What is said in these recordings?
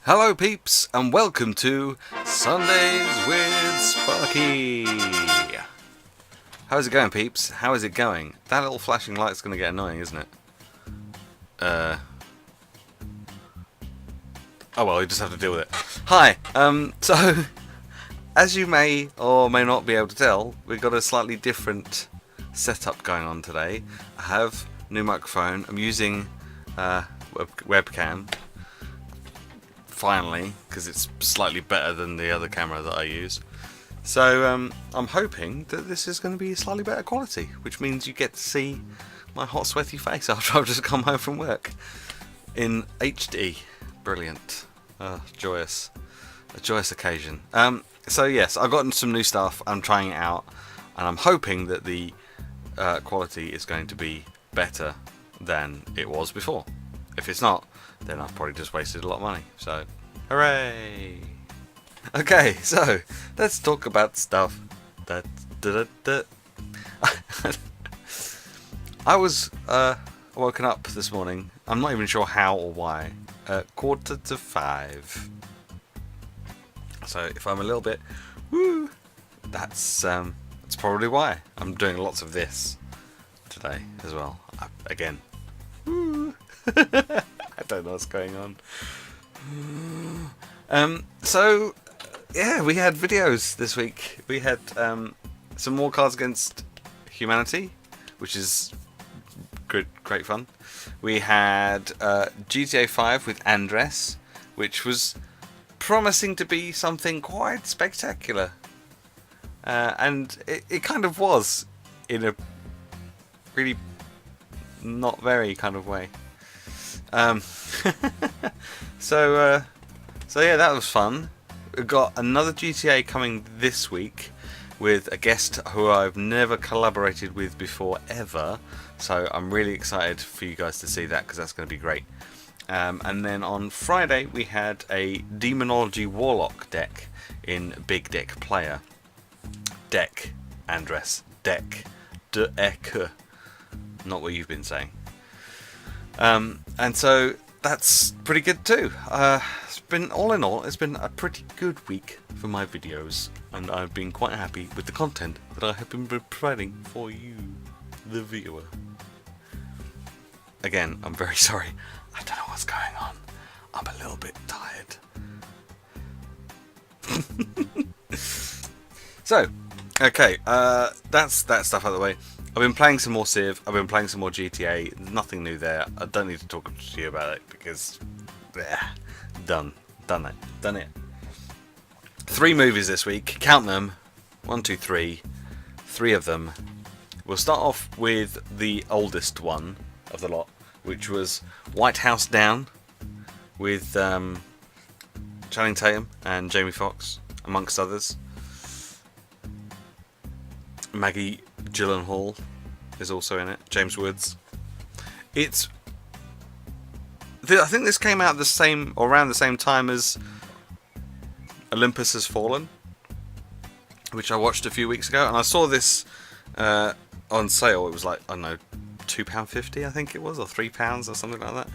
Hello peeps and welcome to Sundays with Sparky. How's it going peeps? How is it going? That little flashing light's going to get annoying, isn't it? Oh well, you just have to deal with it. Hi, so as you may or may not be able to tell, we've got a slightly different setup going on today. I have a new microphone. I'm using webcam. Finally, because it's slightly better than the other camera that I use. So I'm hoping that this is going to be slightly better quality, which means you get to see my hot sweaty face after I've just come home from work in HD. Brilliant. Joyous. A joyous occasion. So yes, I've gotten some new stuff. I'm trying it out and I'm hoping that the quality is going to be better than it was before. If it's not, then I've probably just wasted a lot of money. So, hooray! Okay, so let's talk about stuff. I was woken up this morning. I'm not even sure how or why. 4:45. So if I'm a little bit woo, that's probably why I'm doing lots of this today as well. Again, woo. I don't know what's going on. So yeah, we had videos this week. We had some more Cards Against Humanity, which is great fun. We had GTA 5 with Andres, which was promising to be something quite spectacular, and it kind of was in a really not very kind of way. So yeah, that was fun. We've got another GTA coming this week with a guest who I've never collaborated with before ever. So I'm really excited for you guys to see that because that's going to be great. And then on Friday we had a Demonology Warlock deck in Big Deck Player. Deck, Andres. Deck. Deck. Not what you've been saying. And so that's pretty good too. It's been, all in all, it's been a pretty good week for my videos, and I've been quite happy with the content that I have been providing for you, the viewer. Again, I'm very sorry. I don't know what's going on. I'm a little bit tired. So, okay, that's that stuff out of the way. I've been playing some more Civ, I've been playing some more GTA, nothing new there. I don't need to talk to you about it because, done it. 3 movies this week, count them, 1, 2, 3, 3 of them. We'll start off with the oldest one of the lot, which was White House Down with Channing Tatum and Jamie Foxx, amongst others. Maggie Gyllenhaal is also in it. James Woods. I think this came out around the same time as Olympus Has Fallen, which I watched a few weeks ago, and I saw this on sale. It was like, I don't know, £2.50 I think it was, or £3 or something like that.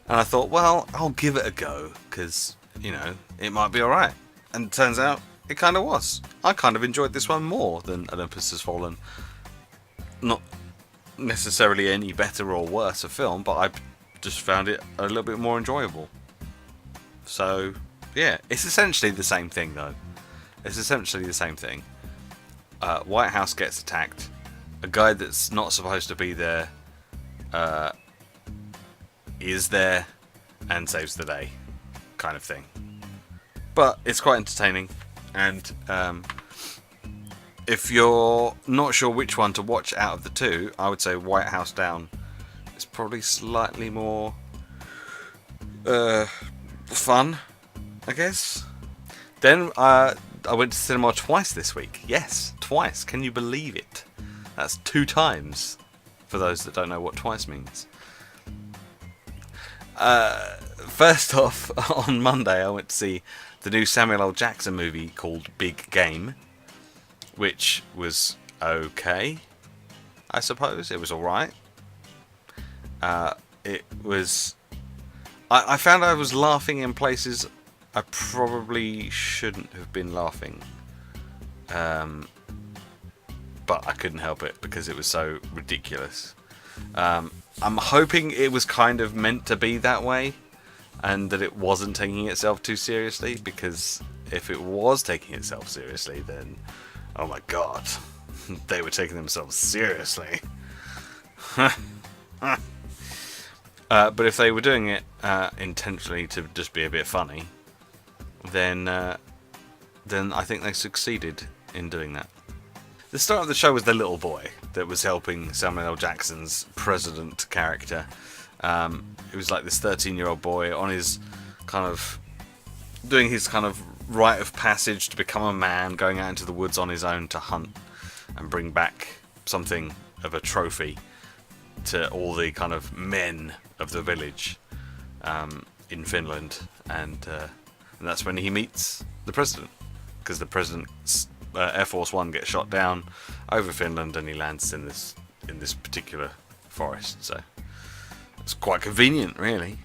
And I thought, well, I'll give it a go because, you know, it might be alright. And it turns out it kind of was. I kind of enjoyed this one more than Olympus Has Fallen. Not necessarily any better or worse a film, but I just found it a little bit more enjoyable. So, yeah, it's essentially the same thing though. It's essentially the same thing. White House gets attacked. A guy that's not supposed to be there is there and saves the day, kind of thing. But it's quite entertaining. And if you're not sure which one to watch out of the two, I would say White House Down is probably slightly more fun, I guess. Then I went to cinema twice this week. Yes, twice. Can you believe it? That's 2 times, for those that don't know what twice means. First off, on Monday I went to see the new Samuel L. Jackson movie called Big Game, which was okay, I suppose. It was alright. It was I found I was laughing in places I probably shouldn't have been laughing. But I couldn't help it because it was so ridiculous. I'm hoping it was kind of meant to be that way, and that it wasn't taking itself too seriously, because if it was taking itself seriously, then, oh my god, they were taking themselves seriously. But if they were doing it intentionally to just be a bit funny, then I think they succeeded in doing that. The start of the show was the little boy that was helping Samuel L. Jackson's president character. It was like this 13-year-old boy on his kind of doing his kind of rite of passage to become a man, going out into the woods on his own to hunt and bring back something of a trophy to all the kind of men of the village in Finland, and that's when he meets the president, because the president's Air Force One gets shot down over Finland, and he lands in this particular forest. So it's quite convenient, really.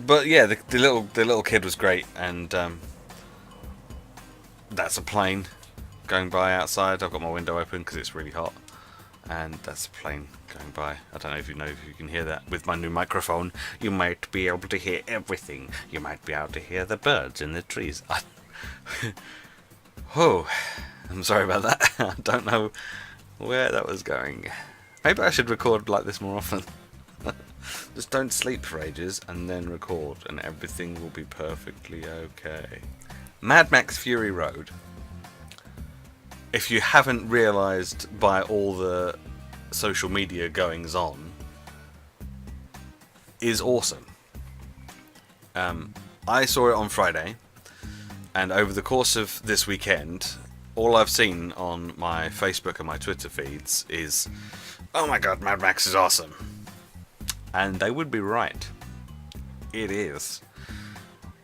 But yeah, the little kid was great, and that's a plane going by outside. I've got my window open because it's really hot, and that's a plane going by. I don't know if you can hear that. With my new microphone, you might be able to hear everything. You might be able to hear the birds in the trees. Oh, I'm sorry about that. I don't know where that was going. Maybe I should record like this more often. Just don't sleep for ages and then record, and everything will be perfectly okay. Mad Max Fury Road. If you haven't realised by all the social media goings on, is awesome. I saw it on Friday, and over the course of this weekend, all I've seen on my Facebook and my Twitter feeds is, oh my god, Mad Max is awesome. And they would be right. It is.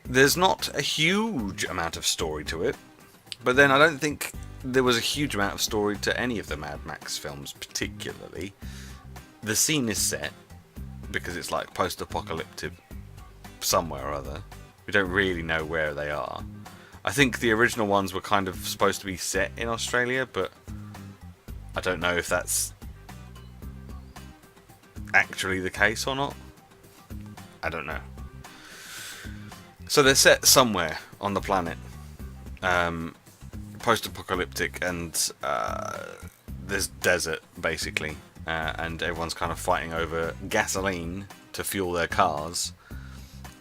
There's not a huge amount of story to it, but then I don't think there was a huge amount of story to any of the Mad Max films particularly. The scene is set, because it's like post-apocalyptic somewhere or other. We don't really know where they are. I think the original ones were kind of supposed to be set in Australia, but I don't know if that's actually the case or not. I don't know. So they're set somewhere on the planet, post-apocalyptic, and there's desert basically, and everyone's kind of fighting over gasoline to fuel their cars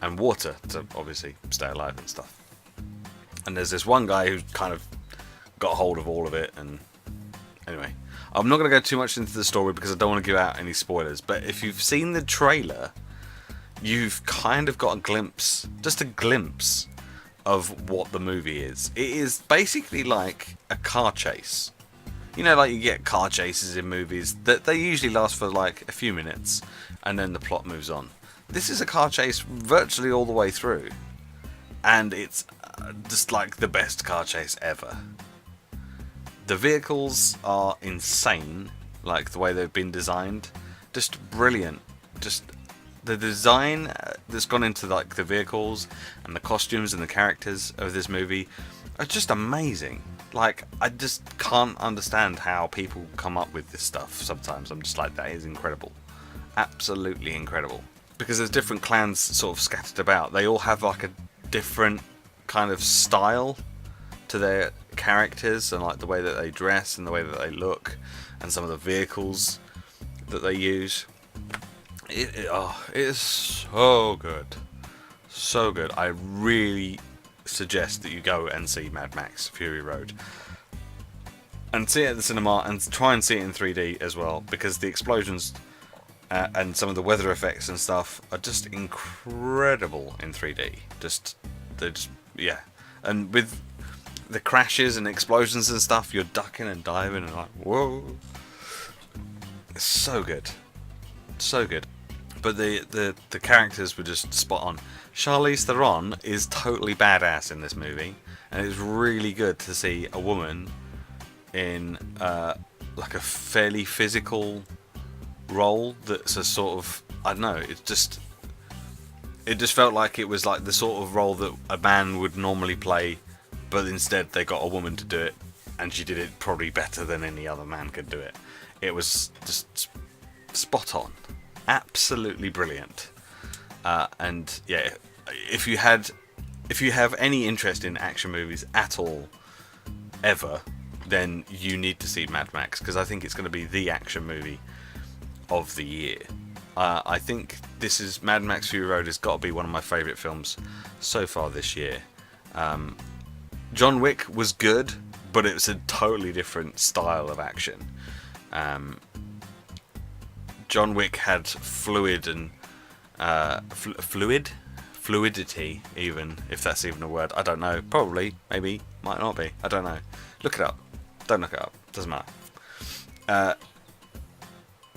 and water to obviously stay alive and stuff. And there's this one guy who kind of got hold of all of it, and anyway, I'm not going to go too much into the story because I don't want to give out any spoilers, but if you've seen the trailer, you've kind of got a glimpse, just a glimpse of what the movie is. It is basically like a car chase. You know, like you get car chases in movies, that they usually last for like a few minutes and then the plot moves on. This is a car chase virtually all the way through, and it's just like the best car chase ever. The vehicles are insane, like the way they've been designed. Just brilliant. Just the design that's gone into like the vehicles and the costumes and the characters of this movie are just amazing. Like, I just can't understand how people come up with this stuff sometimes. I'm just like, that is incredible. Absolutely incredible. Because there's different clans sort of scattered about. They all have like a different kind of style to their characters, and like the way that they dress and the way that they look and some of the vehicles that they use. It is so good. So good. I really suggest that you go and see Mad Max Fury Road. And see it at the cinema, and try and see it in 3D as well, because the explosions and some of the weather effects and stuff are just incredible in 3D. Yeah. And with the crashes and explosions and stuff, you're ducking and diving and like, whoa. It's so good. So good. But the characters were just spot on. Charlize Theron is totally badass in this movie, and it's really good to see a woman in like a fairly physical role that's a sort of, I don't know, it's just, It just felt like it was like the sort of role that a man would normally play, but instead they got a woman to do it, and she did it probably better than any other man could do it. It was just spot on, absolutely brilliant. And yeah, if you have any interest in action movies at all, ever, then you need to see Mad Max, because I think it's going to be the action movie of the year. I think this is Mad Max Fury Road has got to be one of my favourite films so far this year. John Wick was good, but it's a totally different style of action. John Wick had fluid and fluidity, even if that's even a word. I don't know. Probably, maybe, might not be. I don't know. Look it up. Don't look it up. Doesn't matter.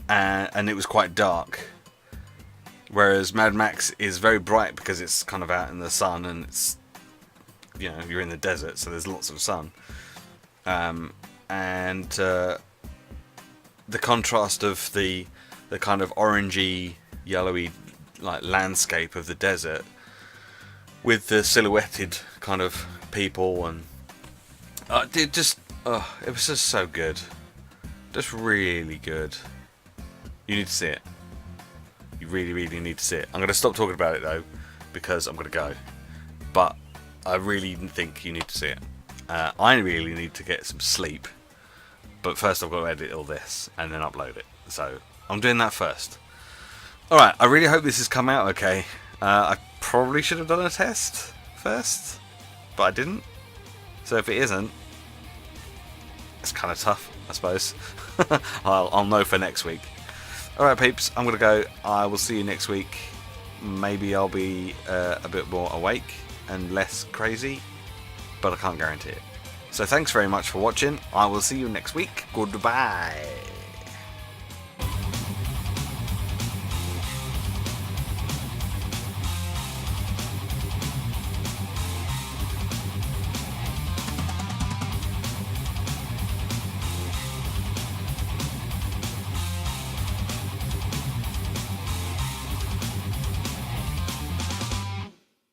And it was quite dark. Whereas Mad Max is very bright because it's kind of out in the sun, and it's, you know, you're in the desert, so there's lots of sun. And the contrast of the kind of orangey, yellowy, like landscape of the desert with the silhouetted kind of people, and it was just so good, just really good. You need to see it. You really, really need to see it. I'm going to stop talking about it though, because I'm going to go. But I really think you need to see it. I really need to get some sleep. But first I've got to edit all this and then upload it. So I'm doing that first. Alright, I really hope this has come out okay. I probably should have done a test first, but I didn't. So if it isn't, it's kind of tough, I suppose. I'll know for next week. Alright peeps, I'm going to go. I will see you next week. Maybe I'll be a bit more awake and less crazy, but I can't guarantee it. So thanks very much for watching. I will see you next week. Goodbye.